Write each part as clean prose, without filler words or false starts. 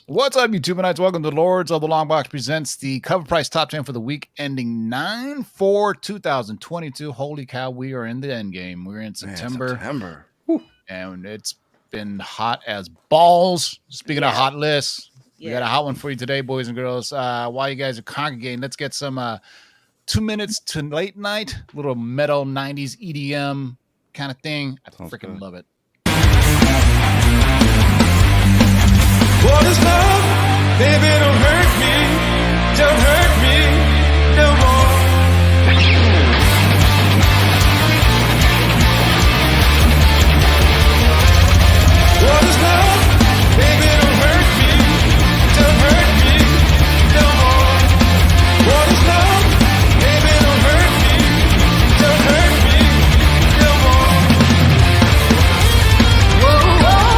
What's up, YouTubeites? Welcome to Lords of the Long Box presents the Cover Price Top 10 for the week ending 9/4/2022. Holy cow, we are in the end game. We're in September. And it's been hot as balls. Speaking of hot lists, we got a hot one for you today, boys and girls. While you guys are congregating, let's get some 2 minutes to late night, little metal 90s EDM kind of thing. I freaking love it. What is love? Baby, don't hurt me. Don't hurt me no more. What is love? Baby, don't hurt me. Don't hurt me no more. What is love? Baby, don't hurt me. Don't hurt me no more. Whoa, whoa.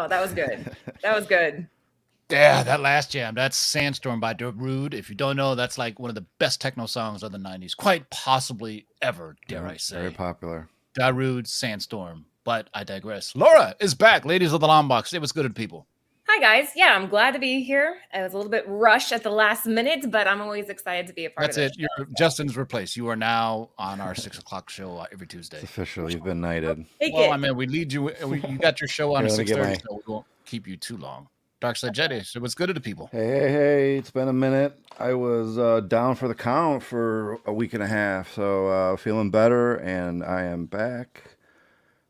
Oh, that was good. That was good. Yeah, that last jam, that's Sandstorm by Darude. If you don't know, that's like one of the best techno songs of the 90s, quite possibly ever, dare I say. Very popular. Darude, Sandstorm. But I digress. Laura is back, ladies of the Long Box. It was good to people. Hi, guys. Yeah, I'm glad to be here. I was a little bit rushed at the last minute, but I'm always excited to be a part of it. That's it. You're Justin's replaced. You are now on our 6 o'clock show every Tuesday. It's official. You've been knighted. Well, I mean, we lead you. You got your show on at 6:30, so we won't keep you too long. Dark Side Jedi. So what's good to the people? Hey. It's been a minute. I was down for the count for a week and a half, so feeling better, and I am back.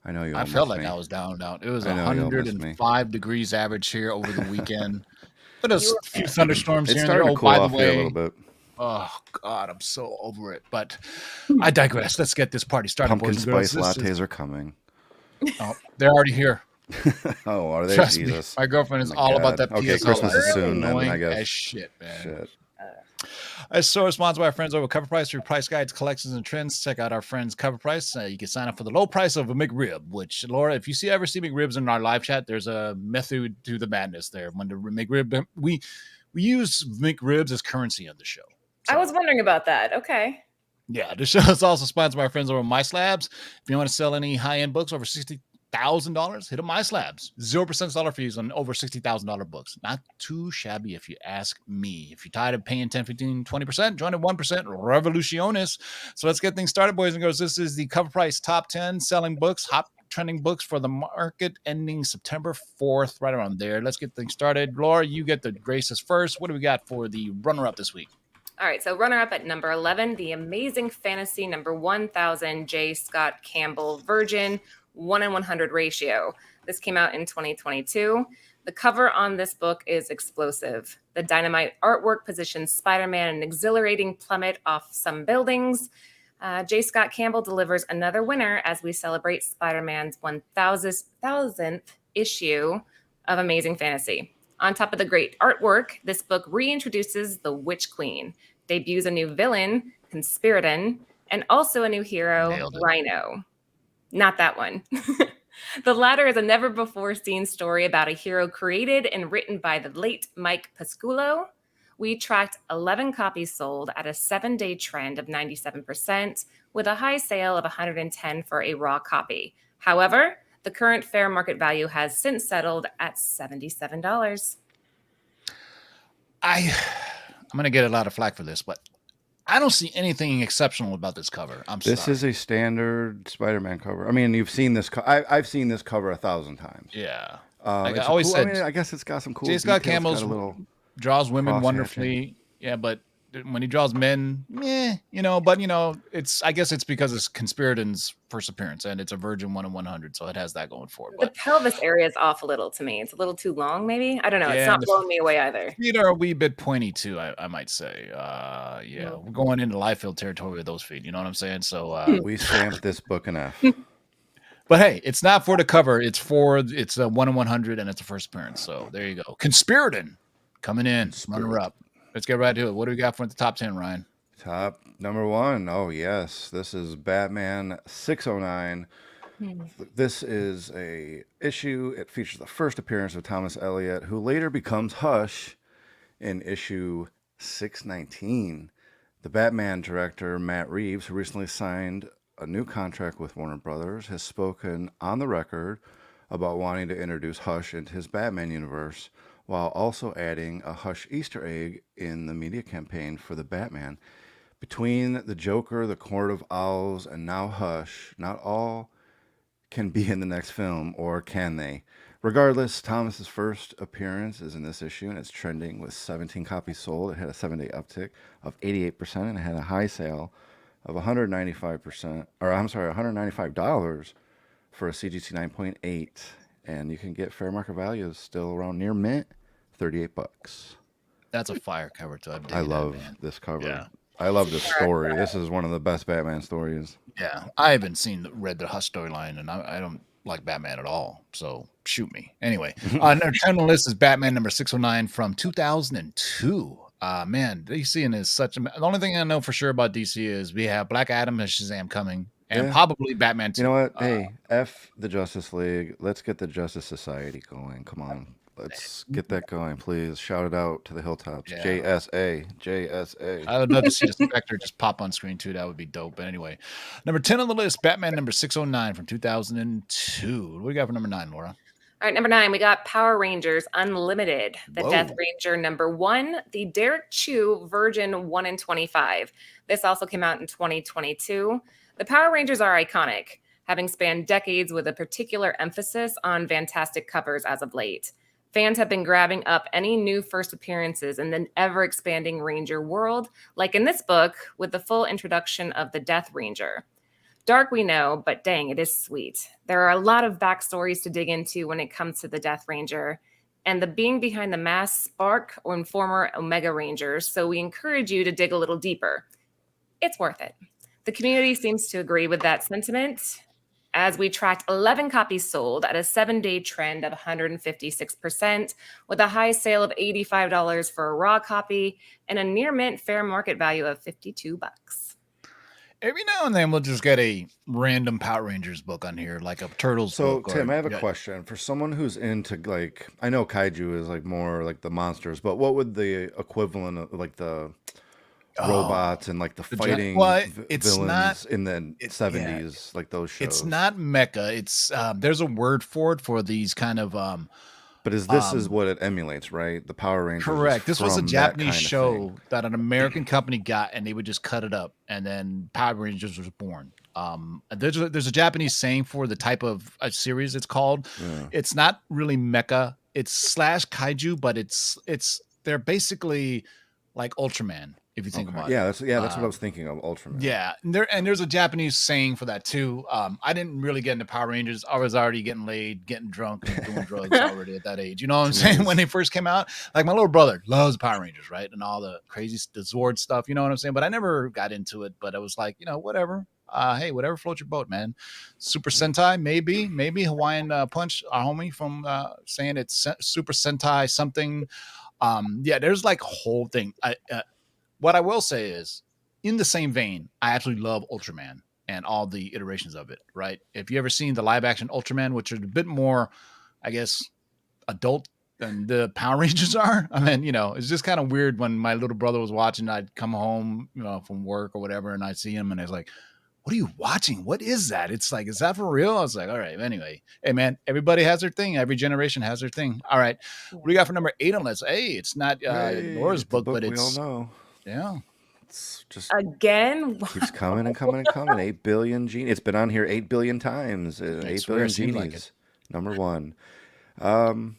I know you all I felt like me. I was down. It was 105 degrees average here over the weekend. But a few thunderstorms here and there. Oh, cool by the way, a little bit. Oh God, I'm so over it. But I digress. Let's get this party started. Pumpkin spice lattes are coming. Oh, they're already here. Oh, are they? Trust Jesus. Me, my girlfriend is all about that. Okay, Christmas is soon. Then, annoying I guess. as shit, man. Shit. I so sponsored by our friends over at CovrPrice through price guides, collections, and trends. Check out our friends CovrPrice. You can sign up for the low price of a McRib. Which, Laura, if you ever see McRibs in our live chat, there's a method to the madness there. When the McRib, we use McRibs as currency on the show. So, I was wondering about that. Okay. Yeah, the show is also sponsored by our friends over at MySlabs. If you want to sell any high-end books over $60,000, hit up MySlabs. 0% seller fees on over $60,000 books. Not too shabby if you ask me. If you're tired of paying 10, 15, 20%, join at 1%. Revolutionis. So let's get things started, boys and girls. This is the Cover Price Top 10 selling books, hot trending books for the market ending September 4th, right around there. Let's get things started. Laura, you get the graces first. What do we got for the runner-up this week? All right, so runner-up at number 11, The Amazing Fantasy number 1000, J. Scott Campbell, Virgin, 1 in 100 ratio. This came out in 2022. The cover on this book is explosive. The dynamite artwork positions Spider-Man in an exhilarating plummet off some buildings. J. Scott Campbell delivers another winner as we celebrate Spider-Man's 1000th issue of Amazing Fantasy. On top of the great artwork, this book reintroduces the Witch Queen, debuts a new villain Conspiridon, and also a new hero, Nailed it. Rhino. Not that one. The latter is a never before seen story about a hero created and written by the late Mike Pasculo. We tracked 11 copies sold at a 7-day trend of 97%, with a high sale of 110 for a raw copy. However, the current fair market value has since settled at $77. I'm gonna get a lot of flack for this, but I don't see anything exceptional about this cover. This sorry. is a standard Spider-Man cover. I mean, you've seen this. I've seen this cover 1,000 times. Yeah. Like I always said, I mean, I guess it's got some cool. J. Scott details, Campbell's got a little draws women cross wonderfully. Yeah, but when he draws men, but it's, I guess it's because it's Conspiridon's first appearance and it's a virgin 1 in 100, so it has that going for it. The But pelvis area is off a little to me. It's a little too long, maybe. I don't know. It's yeah, not and the blowing me away either. feet are a wee bit pointy too, I might say. Yeah, we're going into Liefeld territory with those feet. You know what I'm saying? So we stamped this book an F. but hey, it's not for the cover. It's a 1 in 100 and it's a first appearance. So there you go. Conspiridon coming in, runner up. Let's get right to it. What do we got for the top 10, Ryan? Top number 1. Oh yes, this is Batman 609. This is a issue. It features the first appearance of Thomas Elliott, who later becomes Hush in issue 619. The Batman director, Matt Reeves, who recently signed a new contract with Warner Brothers, has spoken on the record about wanting to introduce Hush into his Batman universe, while also adding a Hush Easter egg in the media campaign for the Batman. Between the Joker, the Court of Owls, and now Hush, not all can be in the next film, or can they? Regardless, Thomas's first appearance is in this issue, and it's trending with 17 copies sold. It had a 7-day uptick of 88%, and it had a high sale of $195 for a CGC 9.8, and you can get fair market values still around near mint, $38. That's a fire cover too. I love this cover. Yeah. I love this story. This is one of the best Batman stories. Yeah, I haven't read the Hush storyline, and I don't like Batman at all. So shoot me. Anyway, number 10 on the list is Batman number 609 from 2002. Man, DC is such a. The only thing I know for sure about DC is we have Black Adam and Shazam coming, and probably Batman 2. You know what? Hey, F the Justice League. Let's get the Justice Society going. Come on. Let's get that going, please. Shout it out to the hilltops. Yeah. JSA. I would love to see the Spectre just pop on screen too. That would be dope. But anyway, number 10 on the list, Batman number 609 from 2002. What do we got for number 9, Laura? All right, number 9, we got Power Rangers Unlimited, the Whoa. Death Ranger number 1, the Derek Chew Virgin 1 in 25. This also came out in 2022. The Power Rangers are iconic, having spanned decades with a particular emphasis on fantastic covers as of late. Fans have been grabbing up any new first appearances in the ever-expanding Ranger world, like in this book, with the full introduction of the Death Ranger. Dark, we know, but dang, it is sweet. There are a lot of backstories to dig into when it comes to the Death Ranger, and the being behind the mask Spark or former Omega Rangers, so we encourage you to dig a little deeper. It's worth it. The community seems to agree with that sentiment, as we tracked 11 copies sold at a 7-day trend of 156%, with a high sale of $85 for a raw copy and a near mint fair market value of $52. Every now and then we'll just get a random Power Rangers book on here, like a Turtles So, book. Tim, I have a question. For someone who's into, like, I know kaiju is, like, more like the monsters, but what would the equivalent of, like, the robots and, like, the fighting villains in the 70s, like those shows? It's not mecha. It's there's a word for it for these kind of but this is what it emulates, right? The Power Rangers. Correct. This was a from that Japanese kind of show thing. that an American company got, and they would just cut it up, and then Power Rangers was born. There's a Japanese saying for the type of series it's called. Yeah. It's not really mecha. It's / kaiju, but they're basically like Ultraman, if you think about it. That's what I was thinking of, Ultraman. Yeah, and there's a Japanese saying for that too. I didn't really get into Power Rangers. I was already getting laid, getting drunk, and doing drugs already at that age. You know what I'm saying? When they first came out, like my little brother loves Power Rangers, right? And all the crazy, the Zord stuff. You know what I'm saying? But I never got into it. But I was like, whatever. Hey, whatever floats your boat, man. Super Sentai, maybe Hawaiian Punch, our homie from saying it's Super Sentai something. There's like a whole thing. What I will say is in the same vein, I absolutely love Ultraman and all the iterations of it, right? If you ever seen the live action Ultraman, which are a bit more, I guess, adult than the Power Rangers are. I mean, it's just kind of weird when my little brother was watching. I'd come home, from work or whatever, and I'd see him, and I was like, "What are you watching? What is that?" It's like, "Is that for real?" I was like, "All right." Anyway, hey man, everybody has their thing. Every generation has their thing. All right, what do you got for number 8 on this? Hey, it's not Hey, Laura's it's a book, but we all it's know. yeah. It's just Again, keeps coming and coming and coming. 8 billion genies. It's been on here 8 billion times. I 8 swear billion it seems like it. genies. Number 1. Um,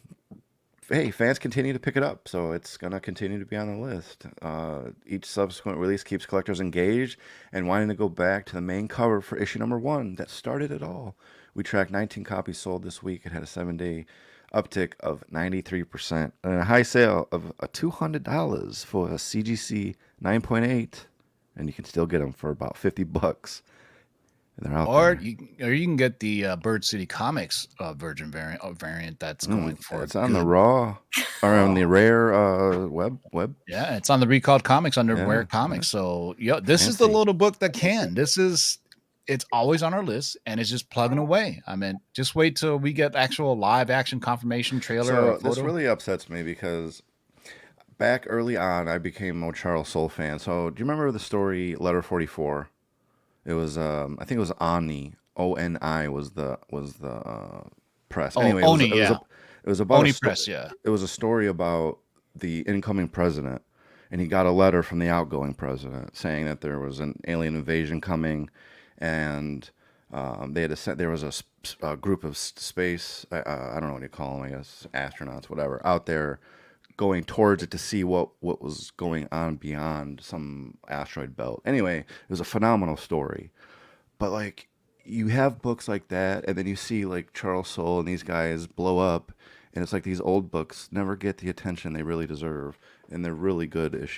hey, fans continue to pick it up, so it's going to continue to be on the list. Each subsequent release keeps collectors engaged and wanting to go back to the main cover for issue number 1 that started it all. We tracked 19 copies sold this week. It had a 7-day uptick of 93% and a high sale of $200 for a CGC 9.8, and you can still get them for about $50. And they're out Or there. you can get the Bird City Comics Virgin variant that's going for It's a on the good. raw or on the rare web. Yeah, it's on the Recalled Comics under Yeah, Rare Comics. So this is the Fancy. little book that can. It's always on our list, and it's just plugging away. I mean, just wait till we get actual live action confirmation trailer or So photo. this really upsets me because back early on, I became a Charles Soule fan. So do you remember the story Letter 44? It was I think it was Oni. ONI was the press. Oh, Anyway, Oni, yeah. it was about Oni Press, yeah. It was a story about the incoming president, and he got a letter from the outgoing president saying that there was an alien invasion coming, and they had to send. There was a group of space. I don't know what you call them. I guess astronauts, whatever, out there going towards it to see what was going on beyond some asteroid belt. Anyway, it was a phenomenal story. But like you have books like that, and then you see like Charles Soule and these guys blow up, and it's like these old books never get the attention they really deserve, and they're really good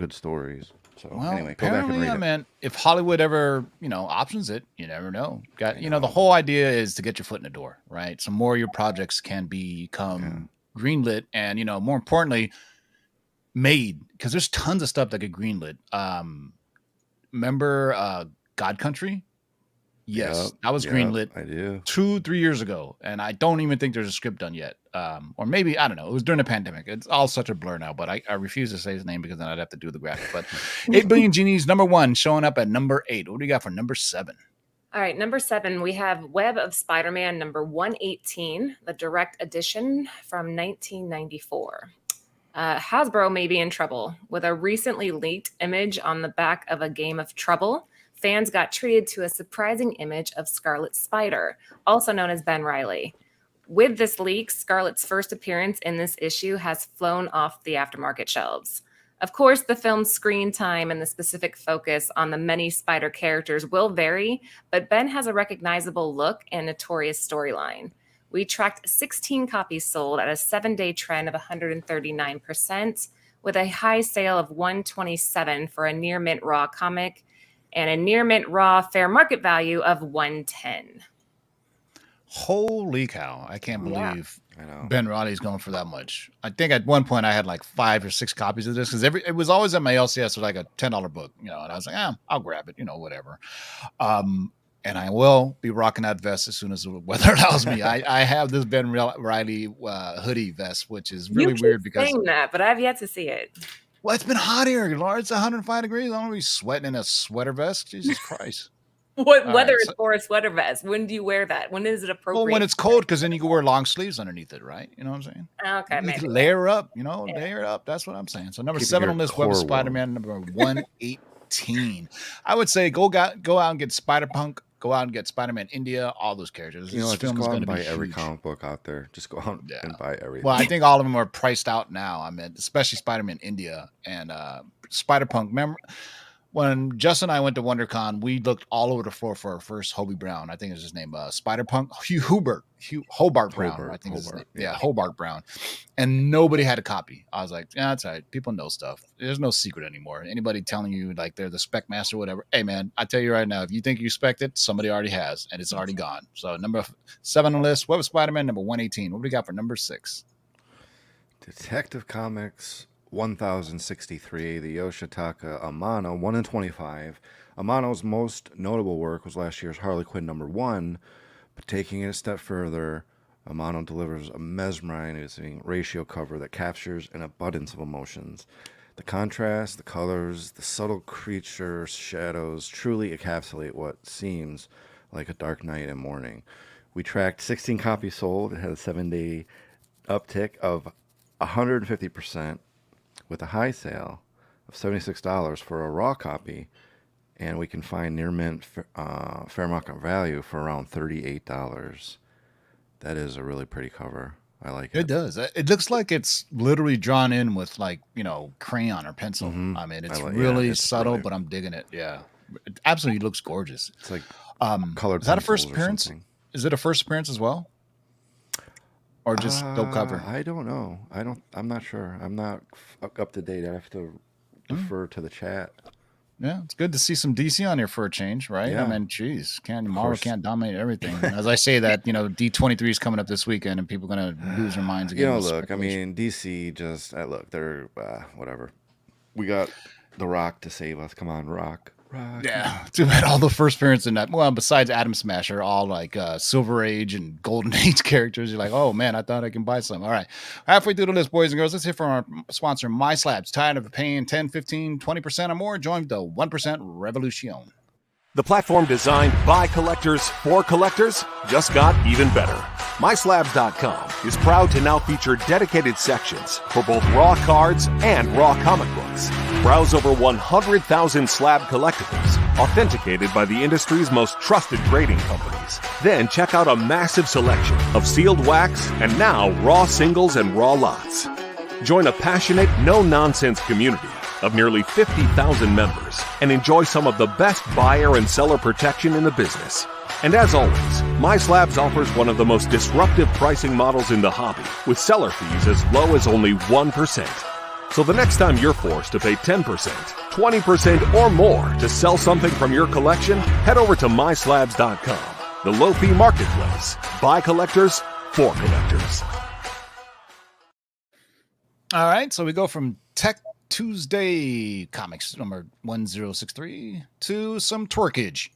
stories. So Well, anyway, go back and apparently, read yeah, it. man. If Hollywood ever, options it, you never know. The whole idea is to get your foot in the door, right? So more of your projects can become greenlit, and more importantly, made, because there's tons of stuff that get greenlit. Remember God Country? Yes, that was greenlit I do. 2-3 years ago, and I don't even think there's a script done yet. Or maybe, I don't know. It was during the pandemic. It's all such a blur now, but I refuse to say his name because then I'd have to do the graphic. But 8 Billion Genies, number 1, showing up at number 8. What do you got for number 7? All right, number 7, we have Web of Spider-Man number 118, the direct edition from 1994. Hasbro may be in trouble. With a recently leaked image on the back of a game of Trouble, fans got treated to a surprising image of Scarlet Spider, also known as Ben Reilly. With this leak, Scarlet's first appearance in this issue has flown off the aftermarket shelves. Of course, the film's screen time and the specific focus on the many Spider characters will vary, but Ben has a recognizable look and notorious storyline. We tracked 16 copies sold at a 7-day trend of 139%, with a high sale of 127 for a near mint raw comic and a near mint raw fair market value of 110. Holy cow. I can't Yeah. believe I know. Ben Reilly's going for that much. I think at one point I had like 5 or 6 copies of this because it was always at my LCS with like a $10 book, and I was like, I'll grab it, whatever. And I will be rocking that vest as soon as the weather allows me. I have this Ben Reilly hoodie vest, which is really You keep weird because saying that, but I've yet to see it. well, it's been hot here, Laura. It's 105 degrees. I don't want to be sweating in a sweater vest. Jesus Christ. What All weather right, is so- for a sweater vest? When do you wear that? When is it appropriate? Well, when it's cold, because then you can wear long sleeves underneath it, right? You know what I'm saying? Okay, You maybe. can layer up, layer up. That's what I'm saying. So number Keeping 7 your on this Web of core Spider-Man, number 118. I would say go out and get Spider-Punk, go out and get Spider-Man India, all those characters. You know, This just film is go out going and to buy be every huge. comic book out there. Just go out Yeah. and buy everything. Well, I think all of them are priced out now. I mean, especially Spider-Man India and Spider-Punk. Remember when Justin and I went to WonderCon, we looked all over the floor for our first Hobie Brown. I think is his name, Spider-Punk. Hobart Brown. Hobart, I think is his name. Hobart, Yeah, Hobart Brown. And nobody had a copy. I was like, yeah, that's all right. People know stuff. There's no secret anymore. Anybody telling you like they're the spec master or whatever. Hey, man, I tell you right now, if you think you spec it, somebody already has, and it's already gone. So number 7 on the list, Web of Spider-Man, number 118. What do we got for number 6? Detective Comics 1063, the Yoshitaka Amano, 1 in 25. Amano's most notable work was last year's Harley Quinn #1, but taking it a step further, Amano delivers a mesmerizing ratio cover that captures an abundance of emotions. The contrast, the colors, the subtle creature shadows truly encapsulate what seems like a dark night and morning. We tracked 16 copies sold. It had a 7-day uptick of 150%, with a high sale of $76 for a raw copy, and we can find near mint fair market value for around $38. That is a really pretty cover. I like it. It does. It looks like it's literally drawn in with like, crayon or pencil. Mhm. I mean, it's I like- really it's subtle, really- but I'm digging it. Yeah. It absolutely looks gorgeous. It's like Um, colored is that a first pencils or appearance? something. Is it a first appearance as well? Or just dope cover? I don't know. I'm not sure. I'm not up to date. I have to defer to the chat. Yeah, it's good to see some DC on here for a change, right? Yeah. I mean, geez, Marvel course. can't dominate everything. As I say that, D23 is coming up this weekend, and people are gonna lose their minds again. with Look, I speculation. mean, DC just look, they're whatever. We got The Rock to save us. Come on, Rock. Yeah, too bad all the first appearances in that. Well, besides Atom Smasher, all like Silver Age and Golden Age characters. You're like, oh man, I thought I can buy some. All right, halfway through the list, boys and girls. Let's hear from our sponsor, My Slabs. Tired of paying 10, 15, 20% or more? Join the 1% Revolution. The platform designed by collectors for collectors just got even better. MySlabs.com is proud to now feature dedicated sections for both raw cards and raw comic books. Browse over 100,000 slab collectibles, authenticated by the industry's most trusted grading companies. Then check out a massive selection of sealed wax and now raw singles and raw lots. Join a passionate, no-nonsense community of nearly 50,000 members and enjoy some of the best buyer and seller protection in the business. And as always, MySlabs offers one of the most disruptive pricing models in the hobby, with seller fees as low as only 1%. So the next time you're forced to pay 10%, 20%, or more to sell something from your collection, head over to MySlabs.com, the low-fee marketplace, by collectors, for collectors. All right, so we go from Tech Tuesday comics number 1063 to some twerkage.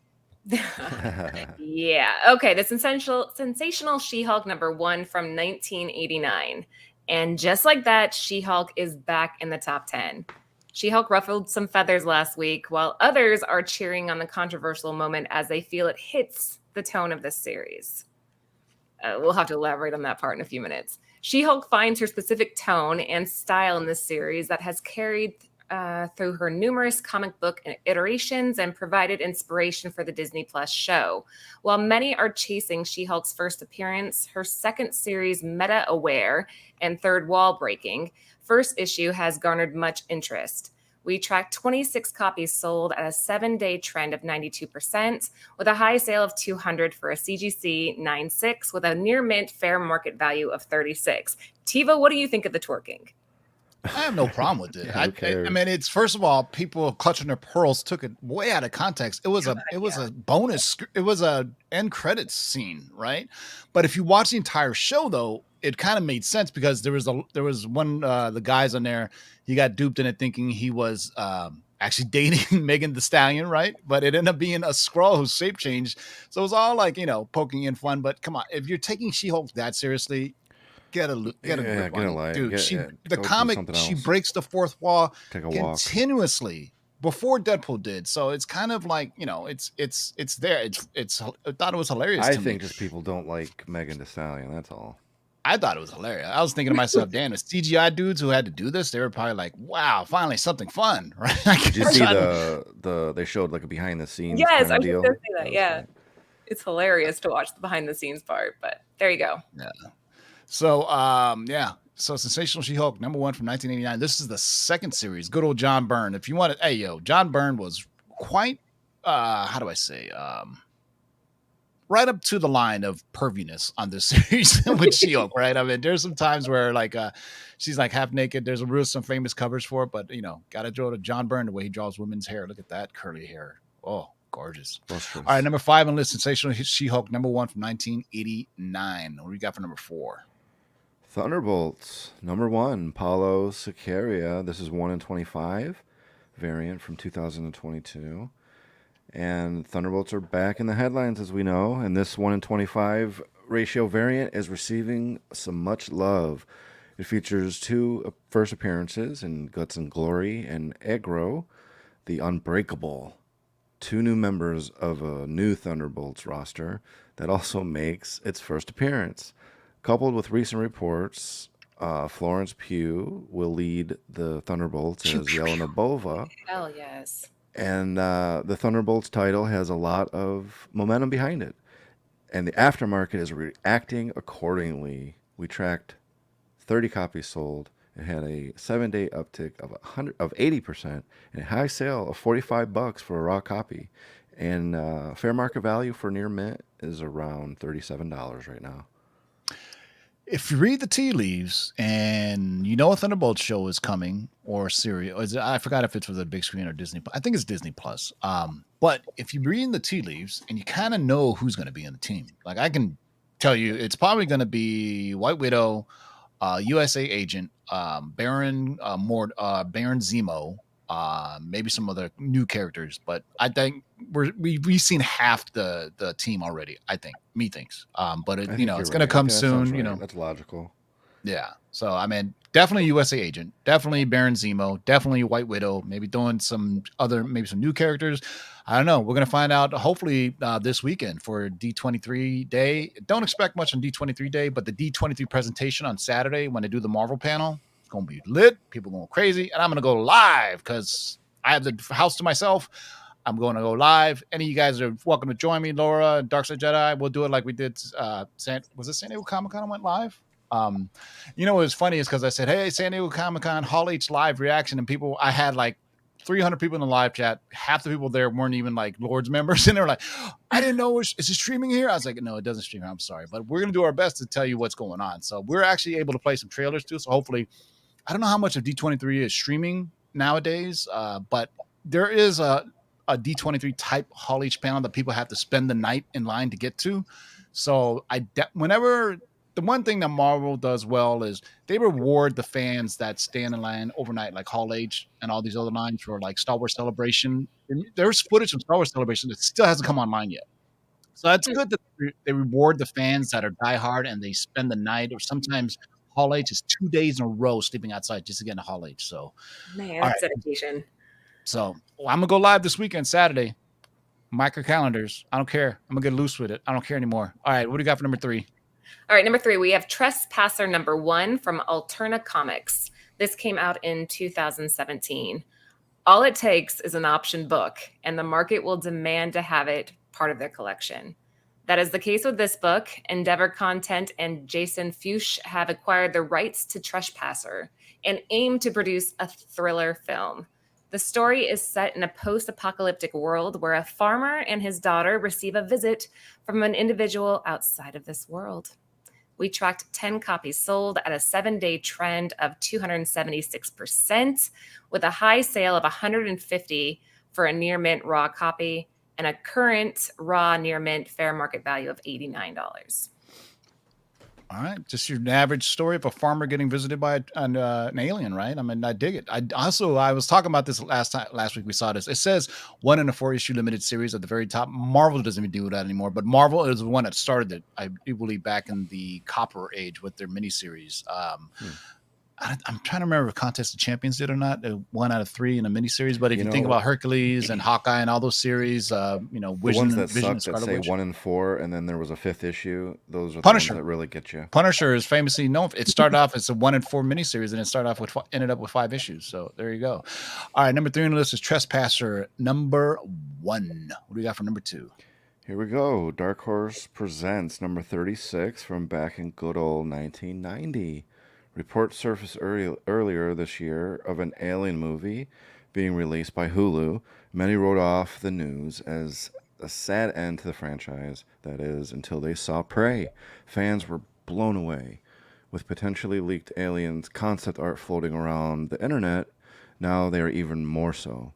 Yeah. Okay. The sensational She-Hulk #1 from 1989. And just like that, She-Hulk is back in the top 10. She-Hulk ruffled some feathers last week, while others are cheering on the controversial moment as they feel it hits the tone of this series. We'll have to elaborate on that part in a few minutes. She-Hulk finds her specific tone and style in this series that has carried through her numerous comic book iterations and provided inspiration for the Disney Plus show. While many are chasing She-Hulk's first appearance, her second series, meta-aware and third wall breaking, first issue has garnered much interest. We tracked 26 copies sold at a 7-day trend of 92%, with a high sale of 200 for a CGC 96 with a near mint fair market value of 36. Tiva, what do you think of the twerking? I have no problem with it. Who I cares? mean, it's first of all, people clutching their pearls took it way out of context. It was a bonus. It was a end credits scene, right? But if you watch the entire show, though, it kind of made sense because there was one the guys on there. He got duped in it thinking he was actually dating Megan Thee Stallion, right? But it ended up being a Skrull whose shape changed. So it was all like poking in fun. But come on, if you're taking She-Hulk that seriously, get a grip on it. life. Dude. Go The do comic, something she else. breaks the fourth wall Take a walk. continuously before Deadpool did. So it's kind of like it's there. It's I thought it was hilarious. I to think me. just people don't like Megan Thee Stallion. That's all. I thought it was hilarious. I was thinking to myself, damn, the CGI dudes who had to do this, they were probably like, wow, finally something fun, right? Did you see the they showed like a behind the scenes Yes, kind I of was deal? just gonna say that. was Yeah, funny. it's hilarious to watch the behind the scenes part. But there you go. So, So Sensational She-Hulk, #1 from 1989. This is the second series. Good old John Byrne. If you want to, John Byrne was quite, how do I say, right up to the line of perviness on this series with She-Hulk, right? I mean, there's some times where she's like half naked. There's some famous covers for it, but gotta draw to John Byrne the way he draws women's hair. Look at that curly hair. Oh, gorgeous. Lustrous. All right, #5 on the list, Sensational She-Hulk, #1 from 1989. What do we got for #4? Thunderbolts, number 1, Paulo Siqueira. This is 1 in 25 variant from 2022. And Thunderbolts are back in the headlines, as we know. And this 1 in 25 ratio variant is receiving some much love. It features 2 first appearances in Guts and Glory and Aggro, the Unbreakable. 2 new members of a new Thunderbolts roster that also makes its first appearance. Coupled with recent reports, Florence Pugh will lead the Thunderbolts as Yelena Bova. Hell yes. And the Thunderbolts title has a lot of momentum behind it. And the aftermarket is reacting accordingly. We tracked 30 copies sold. It had a 7-day uptick of 80% and a high sale of $45 for a raw copy. And fair market value for near mint is around $37 right now. If you read the tea leaves and you know a Thunderbolt show is coming or series, I forgot if it's for the big screen or Disney. I think it's Disney Plus. But if you read the tea leaves and you kind of know who's going to be in the team, like I can tell you, it's probably going to be White Widow, USA Agent, Baron Zemo, maybe some other new characters. But I think we've seen half the team already. I think methinks. But it's going to come soon. Right. That's logical. Yeah. So I mean, definitely USA Agent, definitely Baron Zemo, definitely White Widow. Maybe doing some new characters. I don't know. We're gonna find out hopefully this weekend for D23 day. Don't expect much on D23 day, but the D23 presentation on Saturday when they do the Marvel panel, it's gonna be lit. People going crazy, and I'm gonna go live because I have the house to myself. I'm going to go live. Any of you guys are welcome to join me, Laura, Darkside Jedi. We'll do it like we did. San Diego Comic-Con went live? What was funny is because I said, hey, San Diego Comic-Con, Hall H live reaction, and I had like 300 people in the live chat. Half the people there weren't even like Lords members, and they were like, I didn't know, is it streaming here? I was like, no, it doesn't stream here. I'm sorry, but we're going to do our best to tell you what's going on. So we're actually able to play some trailers too. So hopefully, I don't know how much of D23 is streaming nowadays, but there is a D23 type Hall H panel that people have to spend the night in line to get to. So the one thing that Marvel does well is they reward the fans that stand in line overnight, like Hall H and all these other lines for like Star Wars Celebration. And there's footage from Star Wars Celebration that still hasn't come online yet. So that's good that they reward the fans that are diehard and they spend the night, or sometimes Hall H is 2 days in a row sleeping outside just to get into Hall H. So, man, that's dedication. So I'm gonna go live this weekend, Saturday. Mark your calendars. I don't care. I'm gonna get loose with it. I don't care anymore. All right, what do you got for number 3? All right, number 3, we have Trespasser number 1 from Alterna Comics. This came out in 2017. All it takes is an option book, and the market will demand to have it part of their collection. That is the case with this book. Endeavor Content and Jason Fuchs have acquired the rights to Trespasser and aim to produce a thriller film. The story is set in a post-apocalyptic world where a farmer and his daughter receive a visit from an individual outside of this world. We tracked 10 copies sold at a 7-day trend of 276%, with a high sale of 150 for a near mint raw copy and a current raw near mint fair market value of $89. All right, just your average story of a farmer getting visited by an alien, right? I mean, I dig it. I was talking about this last week. We saw this. It says 1 in a 4-issue limited series at the very top. Marvel doesn't even do that anymore, but Marvel is the one that started it, I believe, back in the Copper Age with their miniseries. I'm trying to remember if Contest of Champions did or not. 1 out of 3 in a miniseries. But if you think about Hercules and Hawkeye and all those series, Vision, the ones that Vision suck that say 1 in 4, and then there was a 5th issue. Those are the Punisher. ones that really get you. Punisher is famously known. It started off as a 1 in 4 miniseries, and it ended up with 5 issues. So there you go. All right, number 3 on the list is Trespasser number 1. What do we got for number 2? Here we go. Dark Horse presents number 36 from back in good old 1990. Reports surfaced earlier this year of an Alien movie being released by Hulu. Many wrote off the news as a sad end to the franchise, that is, until they saw Prey. Fans were blown away. With potentially leaked Aliens concept art floating around the internet, now they are even more so.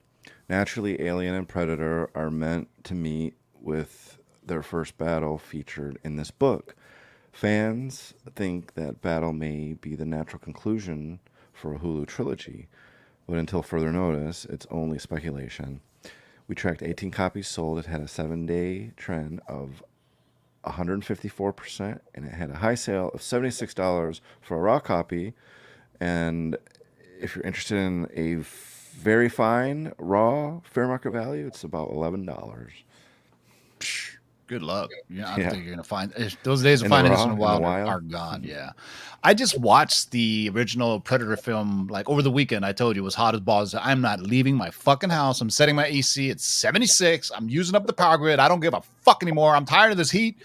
Naturally, Alien and Predator are meant to meet with their first battle featured in this book. Fans think that Battle may be the natural conclusion for a Hulu trilogy, but until further notice, it's only speculation. We tracked 18 copies sold. It had a 7-day trend of 154%, and it had a high sale of $76 for a raw copy. And if you're interested in a very fine raw fair market value, it's about $11. Good luck. Yeah, I don't Yeah. think you're gonna find those days of In the finding this raw, in the in the wild wild? are gone. Yeah, I just watched the original Predator film like over the weekend. I told you it was hot as balls. I'm not leaving my fucking house. I'm setting my AC at 76. I'm using up the power grid. I don't give a fuck anymore. I'm tired of this heat.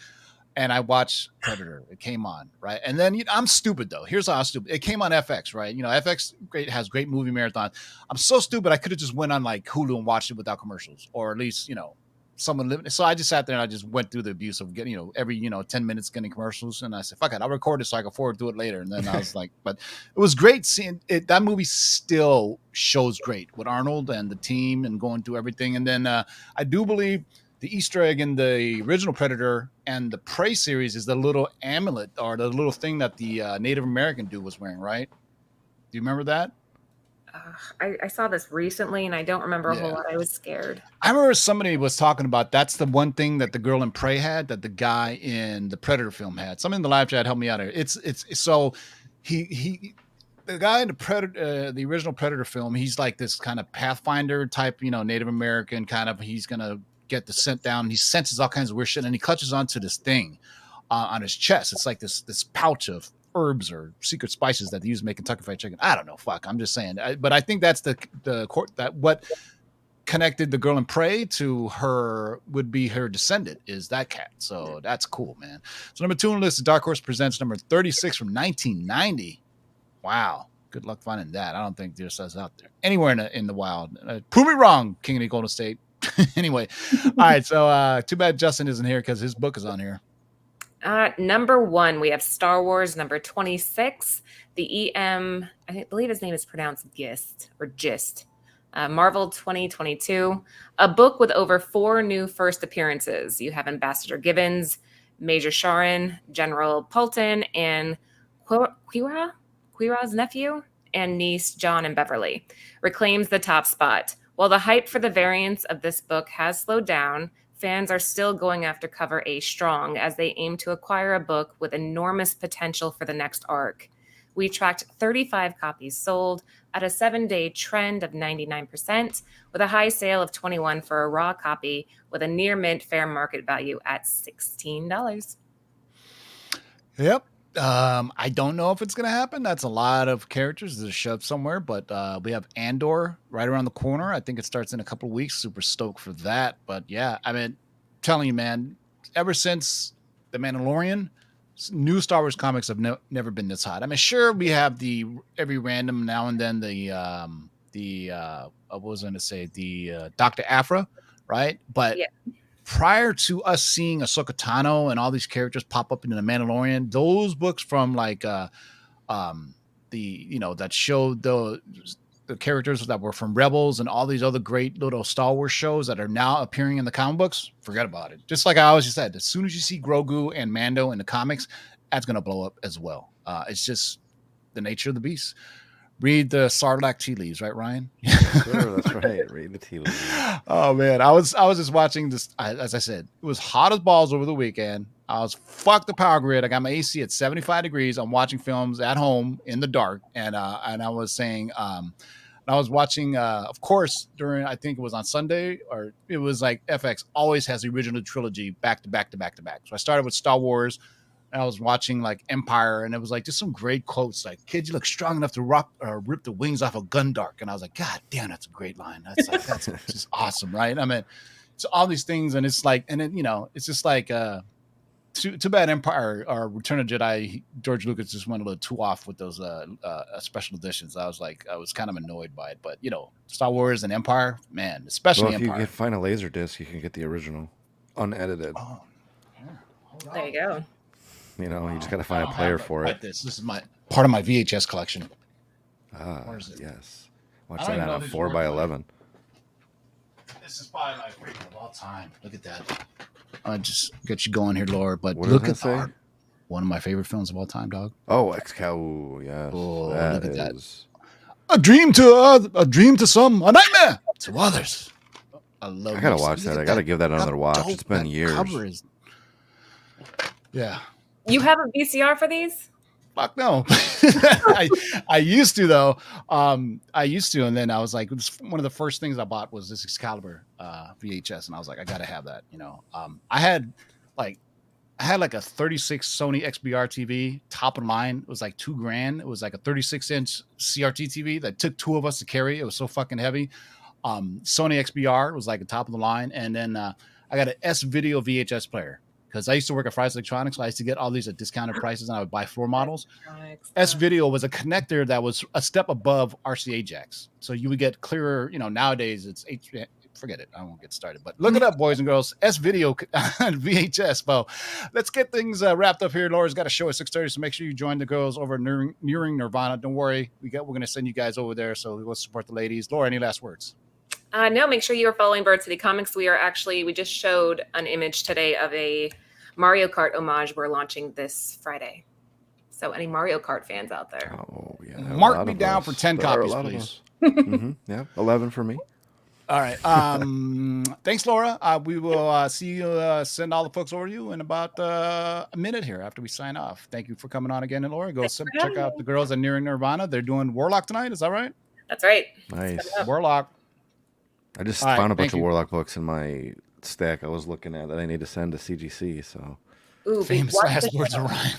And I watched Predator. It came on, right? And then I'm stupid though. Here's how I'm stupid. It came on FX, right? You know, FX has great movie marathon. I'm so stupid. I could have just went on like Hulu and watched it without commercials, or at least someone living. So I just sat there and I just went through the abuse of getting every 10 minutes getting commercials. And I said, fuck it, I'll record it so I can forward to it later. And then I was like, but it was great seeing it. That movie still shows great with Arnold and the team and going through everything. And then I do believe the Easter egg in the original Predator and the Prey series is the little amulet or the little thing that the Native American dude was wearing, right? Do you remember that? I saw this recently and I don't remember a whole lot. I was scared. I remember somebody was talking about that's the one thing that the girl in Prey had that the guy in the Predator film had. Somebody in the live chat helped me out here. It's so he the guy in the Predator, the original Predator film, he's like this kind of Pathfinder type, Native American kind of. He's gonna get the scent down. He senses all kinds of weird shit, and he clutches onto this thing on his chest. It's like this pouch of herbs or secret spices that they use to make Kentucky Fried Chicken. I don't know. Fuck. I'm just saying. But I think that's the court that what connected the girl in Prey to her would be her descendant is that cat. So that's cool, man. So number 2 on the list, Dark Horse presents number 36 from 1990. Wow. Good luck finding that. I don't think there's us out there anywhere in the wild. Prove me wrong, King of the Golden State. Anyway, all right. So too bad Justin isn't here because his book is on here. Number 1, we have Star Wars number 26, the EM, I believe his name is pronounced Gist or Gist, Marvel 2022, a book with over 4 new first appearances. You have Ambassador Gibbons, Major Sharon, General Pulton, and Quira's nephew and niece, John and Beverly, reclaims the top spot. While the hype for the variants of this book has slowed down, fans are still going after cover A strong as they aim to acquire a book with enormous potential for the next arc. We tracked 35 copies sold at a 7-day trend of 99%, with a high sale of 21 for a raw copy with a near mint fair market value at $16. Yep. I don't know if it's going to happen. That's a lot of characters that are shoved somewhere, but we have Andor right around the corner. I think it starts in a couple of weeks. Super stoked for that. But yeah, I mean, telling you, man, ever since The Mandalorian, new Star Wars comics have never been this hot. I mean, sure, we have every random now and then what was I going to say? The Dr. Aphra, right? But yeah. Prior to us seeing Ahsoka Tano and all these characters pop up in The Mandalorian, those books from like that showed the characters that were from Rebels and all these other great little Star Wars shows that are now appearing in the comic books, forget about it. Just like I always said, as soon as you see Grogu and Mando in the comics, that's going to blow up as well. It's just the nature of the beast. Read the Sarlacc tea leaves, right, Ryan? Sure, that's right. Read the tea leaves. Oh man, I was just watching this. As I said, it was hot as balls over the weekend. I was fuck the power grid. I got my AC at 75 degrees. I'm watching films at home in the dark, and I was saying, I was watching, of course, I think it was on Sunday, or it was like FX always has the original trilogy back to back to back to back. So I started with Star Wars. And I was watching like Empire, and it was like just some great quotes like, "Kid, you look strong enough to rip the wings off of Gundark." And I was like, God damn, that's a great line. That's just awesome, right? I mean, it's all these things, and it's like, and then it's just like too bad Empire or Return of Jedi, George Lucas just went a little too off with those special editions. I was kind of annoyed by it, but Star Wars and Empire, man, especially if Empire. You can find a laser disc, you can get the original, unedited. Oh, there you go. You just got to find a player for it. This is my part of my VHS collection. Where is it? Yes. Watch that on a 4x11. This is probably my favorite of all time. Look at that. I just get you going here, Laura. But what look does at that say? art. One of my favorite films of all time, dog. Oh, Excalibur. Yes. Oh, that look at that. is- A dream to some, a nightmare to others. I love. I gotta this. watch Look that. at I gotta give that another How watch. dope It's been that years. cover is. Yeah. You have a VCR for these? Fuck no. I used to though. I used to, and then I was like, one of the first things I bought was this Excalibur VHS, and I was like, I gotta have that. You know, I had like a 36 Sony XBR TV, top of the line. It was like $2,000. It was like a 36-inch CRT TV that took two of us to carry. It was so fucking heavy. Sony XBR was like the top of the line, and then I got an S Video VHS player. Because I used to work at Fry's Electronics, so I used to get all these at discounted prices, and I would buy floor models. S Video was a connector that was a step above RCA jacks, so you would get clearer. You know, nowadays it's forget it. I won't get started, but look it up, boys and girls. S Video VHS. Well, let's get things wrapped up here. Laura's got a show at 6:30, so make sure you join the girls over nearing Nirvana. Don't worry, we're gonna send you guys over there, so we'll support the ladies. Laura, any last words? No, make sure you are following Bird City Comics. We just showed an image today of a Mario Kart homage we're launching this Friday. So any Mario Kart fans out there? Oh yeah. Mark me down for 10 copies, please. Yeah, 11 for me. All right. Thanks, Laura. We will see you. Send all the folks over to you in about a minute here after we sign off. Thank you for coming on again, and Laura. Go check out the girls at Nearing Nirvana. They're doing Warlock tonight. Is that right? That's right. Nice. Warlock. I just All right, found a bunch thank of you. Warlock books in my stack I was looking at that I need to send to CGC. So Ooh, Famous watch last the words show. of Ryan.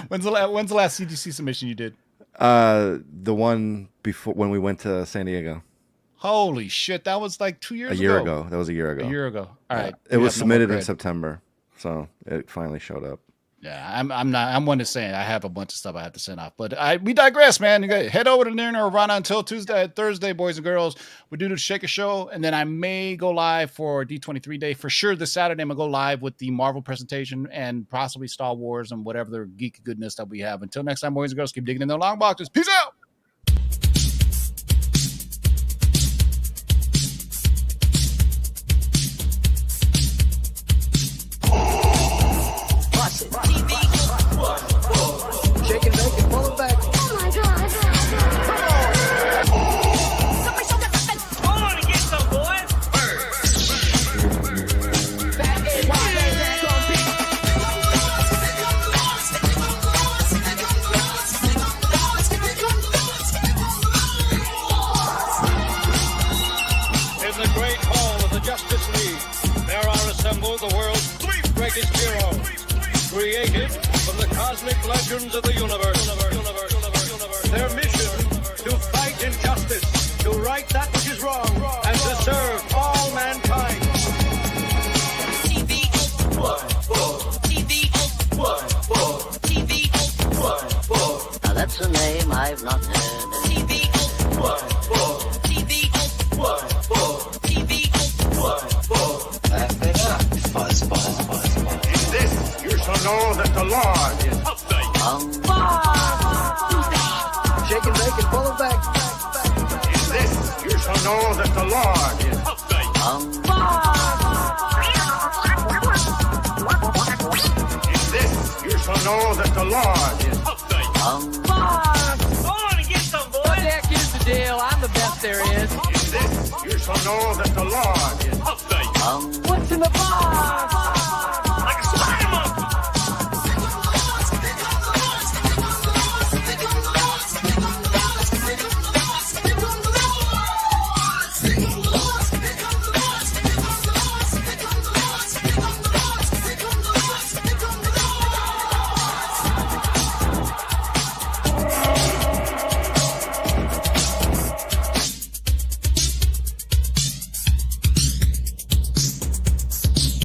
When's the last CGC submission you did? the one before when we went to San Diego Holy shit, that was like 2 years a year ago. That was a year ago. A year ago. All right. It You was have no more submitted in cred. September, so it finally showed up. Yeah, I'm one to say I have a bunch of stuff I have to send off, but we digress, man. You gotta head over to Near Nirvana until Thursday, boys and girls. We do the Shaker Show, and then I may go live for D23 Day for sure. This Saturday, I'm gonna go live with the Marvel presentation and possibly Star Wars and whatever the geek goodness that we have. Until next time, boys and girls, keep digging in the long boxes. Peace out. Shake and bake and pull it back. Oh my god. Come on and get some, boys. In the great hall of the Justice League, there are assembled the world's three greatest heroes, created from the cosmic legends of the universe. Their mission, to fight injustice, to right that which is wrong, and to serve all mankind. Now that's a name I've not heard. In this, you shall know that the Lord is upright. Shake and bake and pull it back. In this, you shall know that the Lord is upright. In this, you shall know that the Lord is upright. Go on and get some, boys. Heck, here's the deal. I'm the best there is. In this, you shall know that the Lord is upright. What's in the box?